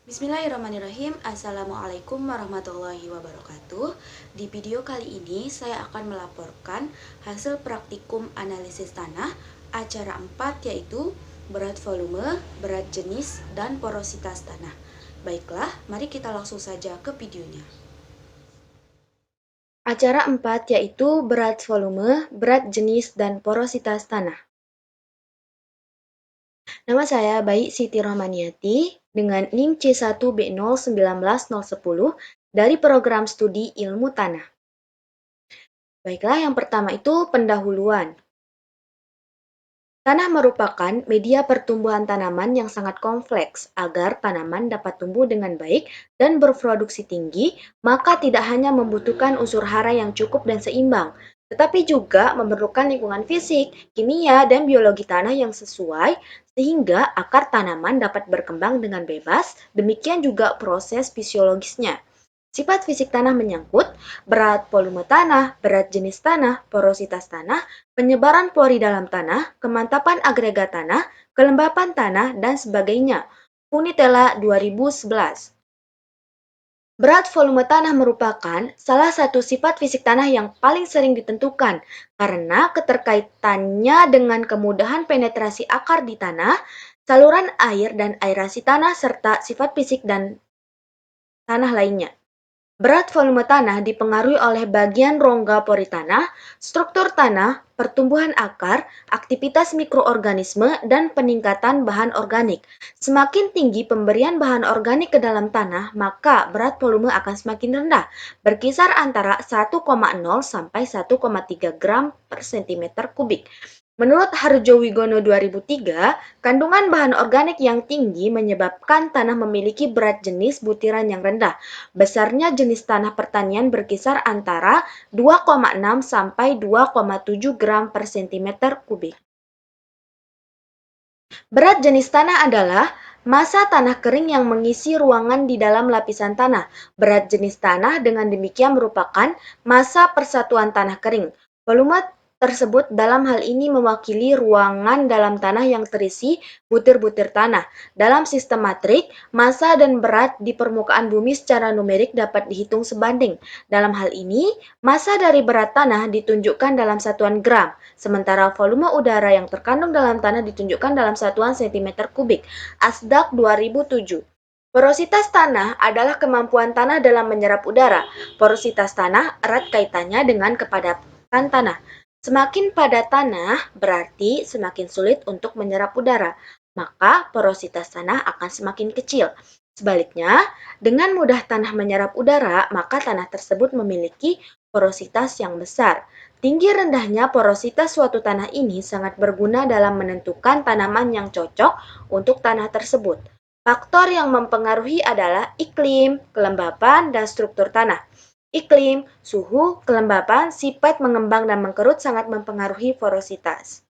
Bismillahirrahmanirrahim. Assalamualaikum warahmatullahi wabarakatuh. Di video kali ini saya akan melaporkan hasil praktikum analisis tanah acara 4, yaitu berat volume, berat jenis, dan porositas tanah. Baiklah, mari kita langsung saja ke videonya. Acara 4 yaitu berat volume, berat jenis, dan porositas tanah. Nama saya Bayi Siti Rohmaniati dengan NIM C1B019010 dari program studi Ilmu Tanah. Baiklah, yang pertama itu pendahuluan. Tanah merupakan media pertumbuhan tanaman yang sangat kompleks. Agar tanaman dapat tumbuh dengan baik dan berproduksi tinggi, maka tidak hanya membutuhkan unsur hara yang cukup dan seimbang, tetapi juga memerlukan lingkungan fisik, kimia, dan biologi tanah yang sesuai sehingga akar tanaman dapat berkembang dengan bebas. Demikian juga proses fisiologisnya. Sifat fisik tanah menyangkut berat volume tanah, berat jenis tanah, porositas tanah, penyebaran pori dalam tanah, kemantapan agregat tanah, kelembapan tanah, dan sebagainya. Punitella 2011. Berat volume tanah merupakan salah satu sifat fisik tanah yang paling sering ditentukan karena keterkaitannya dengan kemudahan penetrasi akar di tanah, saluran air dan aerasi tanah, serta sifat fisik dan tanah lainnya. Berat volume tanah dipengaruhi oleh bagian rongga pori tanah, struktur tanah, pertumbuhan akar, aktivitas mikroorganisme, dan peningkatan bahan organik. Semakin tinggi pemberian bahan organik ke dalam tanah, maka berat volume akan semakin rendah, berkisar antara 1,0 sampai 1,3 gram per cm kubik. Menurut Harjowigono 2003, kandungan bahan organik yang tinggi menyebabkan tanah memiliki berat jenis butiran yang rendah. Besarnya jenis tanah pertanian berkisar antara 2,6 sampai 2,7 gram per cm kubik. Berat jenis tanah adalah massa tanah kering yang mengisi ruangan di dalam lapisan tanah. Berat jenis tanah dengan demikian merupakan massa persatuan tanah kering. Volume tersebut dalam hal ini mewakili ruangan dalam tanah yang terisi butir-butir tanah. Dalam sistem matrik, massa dan berat di permukaan bumi secara numerik dapat dihitung sebanding. Dalam hal ini, massa dari berat tanah ditunjukkan dalam satuan gram, sementara volume udara yang terkandung dalam tanah ditunjukkan dalam satuan cm kubik. Asdak 2007. Porositas tanah adalah kemampuan tanah dalam menyerap udara. Porositas tanah erat kaitannya dengan kepadatan tanah. Semakin padat tanah berarti semakin sulit untuk menyerap udara, maka porositas tanah akan semakin kecil. Sebaliknya, dengan mudah tanah menyerap udara, maka tanah tersebut memiliki porositas yang besar. Tinggi rendahnya porositas suatu tanah ini sangat berguna dalam menentukan tanaman yang cocok untuk tanah tersebut. Faktor yang mempengaruhi adalah iklim, kelembapan, dan struktur tanah. Iklim, suhu, kelembapan, sifat mengembang dan mengkerut sangat mempengaruhi porositas.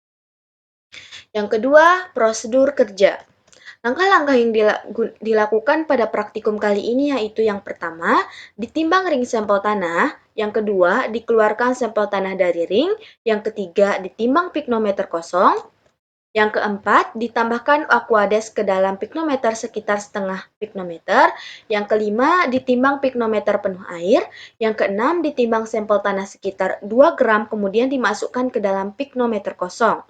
Yang kedua, prosedur kerja. Langkah-langkah yang dilakukan pada praktikum kali ini yaitu yang pertama, ditimbang ring sampel tanah, yang kedua, dikeluarkan sampel tanah dari ring, yang ketiga, ditimbang piknometer kosong, yang keempat, ditambahkan aquades ke dalam piknometer sekitar setengah piknometer. Yang kelima, ditimbang piknometer penuh air. Yang keenam, ditimbang sampel tanah sekitar 2 gram kemudian dimasukkan ke dalam piknometer kosong.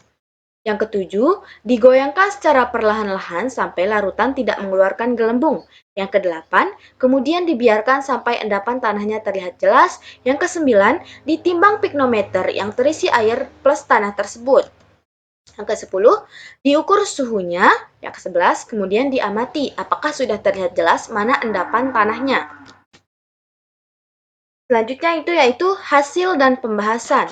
Yang ketujuh, digoyangkan secara perlahan-lahan sampai larutan tidak mengeluarkan gelembung. Yang kedelapan, kemudian dibiarkan sampai endapan tanahnya terlihat jelas. Yang kesembilan, ditimbang piknometer yang terisi air plus tanah tersebut. Yang ke-10, diukur suhunya. Yang ke-11, kemudian diamati apakah sudah terlihat jelas mana endapan tanahnya. Selanjutnya itu yaitu hasil dan pembahasan.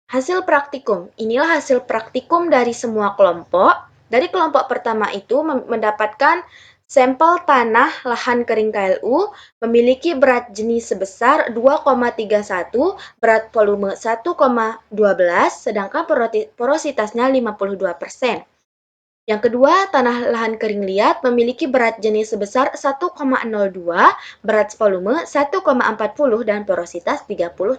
Hasil praktikum. Inilah hasil praktikum dari semua kelompok. Dari kelompok pertama itu mendapatkan sampel tanah lahan kering KLU memiliki berat jenis sebesar 2,31, berat volume 1,12, sedangkan porositasnya 52%. Yang kedua, tanah lahan kering liat memiliki berat jenis sebesar 1,02, berat volume 1,40, dan porositas 37%.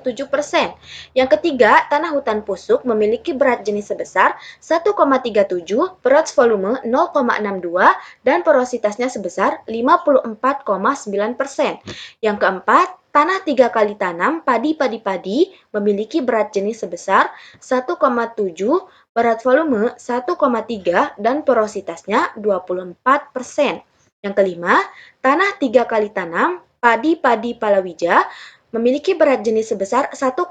Yang ketiga, tanah hutan pusuk memiliki berat jenis sebesar 1,37, berat volume 0,62, dan porositasnya sebesar 54,9%. Yang keempat, tanah 3 kali tanam padi-padi-padi memiliki berat jenis sebesar 1,7, berat volume 1,3, dan porositasnya 24%. Yang kelima, tanah 3 kali tanam padi-padi palawija memiliki berat jenis sebesar 1,3,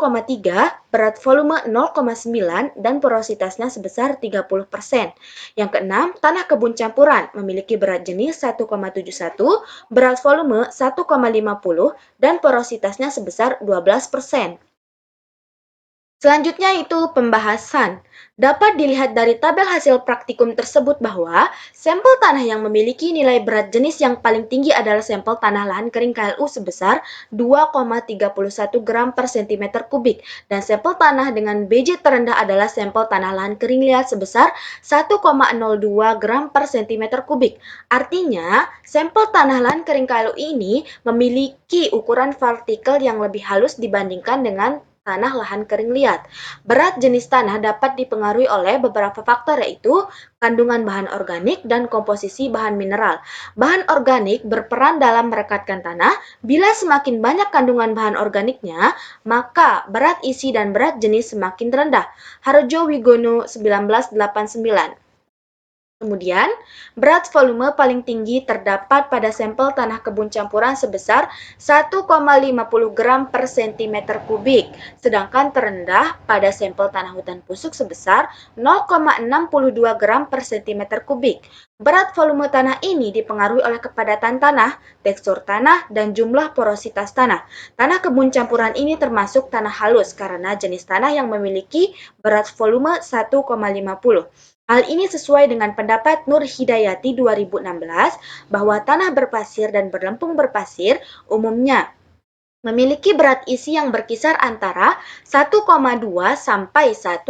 berat volume 0,9, dan porositasnya sebesar 30%. Yang keenam, tanah kebun campuran memiliki berat jenis 1,71, berat volume 1,50, dan porositasnya sebesar 12%. Selanjutnya itu pembahasan. Dapat dilihat dari tabel hasil praktikum tersebut bahwa sampel tanah yang memiliki nilai berat jenis yang paling tinggi adalah sampel tanah lahan kering KLU sebesar 2,31 gram per cm kubik dan sampel tanah dengan BJ terendah adalah sampel tanah lahan kering liat sebesar 1,02 gram per cm kubik. Artinya, sampel tanah lahan kering KLU ini memiliki ukuran partikel yang lebih halus dibandingkan dengan tanah lahan kering liat. Berat jenis tanah dapat dipengaruhi oleh beberapa faktor yaitu kandungan bahan organik dan komposisi bahan mineral. Bahan organik berperan dalam merekatkan tanah. Bila semakin banyak kandungan bahan organiknya, maka berat isi dan berat jenis semakin rendah. Harjo Wigono 1989. Kemudian, berat volume paling tinggi terdapat pada sampel tanah kebun campuran sebesar 1,50 gram per cm kubik, sedangkan terendah pada sampel tanah hutan pusuk sebesar 0,62 gram per cm kubik. Berat volume tanah ini dipengaruhi oleh kepadatan tanah, tekstur tanah, dan jumlah porositas tanah. Tanah kebun campuran ini termasuk tanah halus karena jenis tanah yang memiliki berat volume 1,50. Hal ini sesuai dengan pendapat Nur Hidayati 2016 bahwa tanah berpasir dan berlempung berpasir umumnya memiliki berat isi yang berkisar antara 1,2 sampai 1,8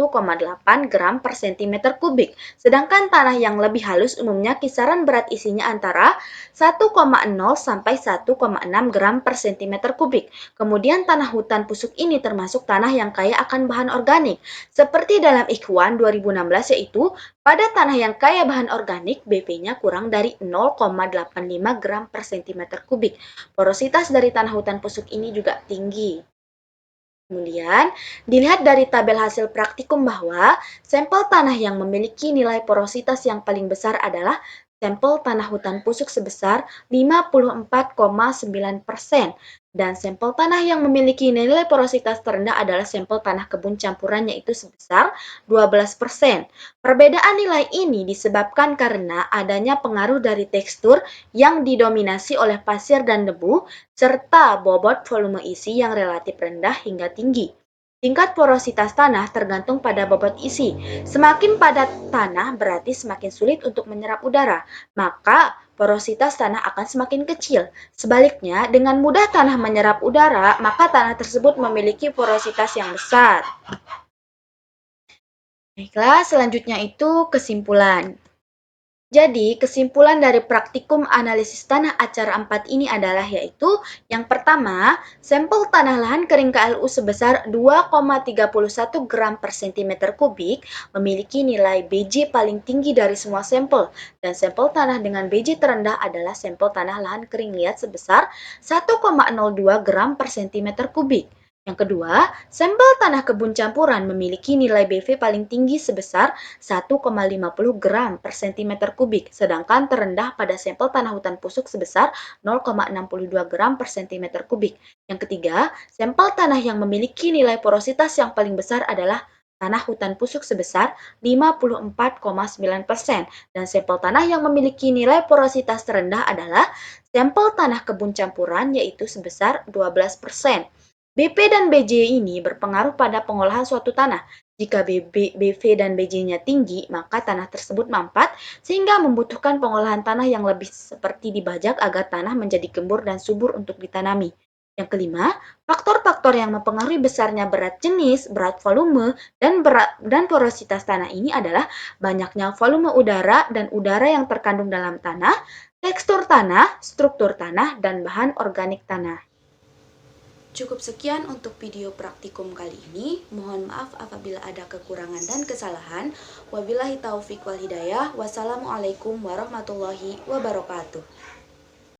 gram per cm kubik, sedangkan tanah yang lebih halus umumnya kisaran berat isinya antara 1,0 sampai 1,6 gram per cm kubik. Kemudian tanah hutan pusuk ini termasuk tanah yang kaya akan bahan organik, seperti dalam Ikhwan 2016 yaitu pada tanah yang kaya bahan organik BP-nya kurang dari 0,85 gram per cm kubik. Porositas dari tanah hutan pusuk ini juga tinggi. Kemudian, dilihat dari tabel hasil praktikum bahwa sampel tanah yang memiliki nilai porositas yang paling besar adalah sampel tanah hutan pusuk sebesar 54,9% dan sampel tanah yang memiliki nilai porositas terendah adalah sampel tanah kebun campuran yaitu sebesar 12%. Perbedaan nilai ini disebabkan karena adanya pengaruh dari tekstur yang didominasi oleh pasir dan debu serta bobot volume isi yang relatif rendah hingga tinggi. Tingkat porositas tanah tergantung pada bobot isi. Semakin padat tanah berarti semakin sulit untuk menyerap udara, maka porositas tanah akan semakin kecil. Sebaliknya, dengan mudah tanah menyerap udara, maka tanah tersebut memiliki porositas yang besar. Baiklah, selanjutnya itu kesimpulan. Jadi, kesimpulan dari praktikum analisis tanah acara 4 ini adalah yaitu yang pertama, sampel tanah lahan kering KLU sebesar 2,31 gram per cm kubik memiliki nilai BJ paling tinggi dari semua sampel dan sampel tanah dengan BJ terendah adalah sampel tanah lahan kering liat sebesar 1,02 gram per cm kubik. Yang kedua, sampel tanah kebun campuran memiliki nilai BV paling tinggi sebesar 1,50 gram per cm kubik, sedangkan terendah pada sampel tanah hutan pusuk sebesar 0,62 gram per cm kubik. Yang ketiga, sampel tanah yang memiliki nilai porositas yang paling besar adalah tanah hutan pusuk sebesar 54,9% dan sampel tanah yang memiliki nilai porositas terendah adalah sampel tanah kebun campuran yaitu sebesar 12%. BP dan BJ ini berpengaruh pada pengolahan suatu tanah. Jika BV dan BJ-nya tinggi, maka tanah tersebut mampat sehingga membutuhkan pengolahan tanah yang lebih seperti dibajak agar tanah menjadi gembur dan subur untuk ditanami. Yang kelima, faktor-faktor yang mempengaruhi besarnya berat jenis, berat volume, dan porositas tanah ini adalah banyaknya volume udara dan udara yang terkandung dalam tanah, tekstur tanah, struktur tanah, dan bahan organik tanah. Cukup sekian untuk video praktikum kali ini. Mohon maaf apabila ada kekurangan dan kesalahan. Wabillahi taufik wal hidayah. Wassalamualaikum warahmatullahi wabarakatuh.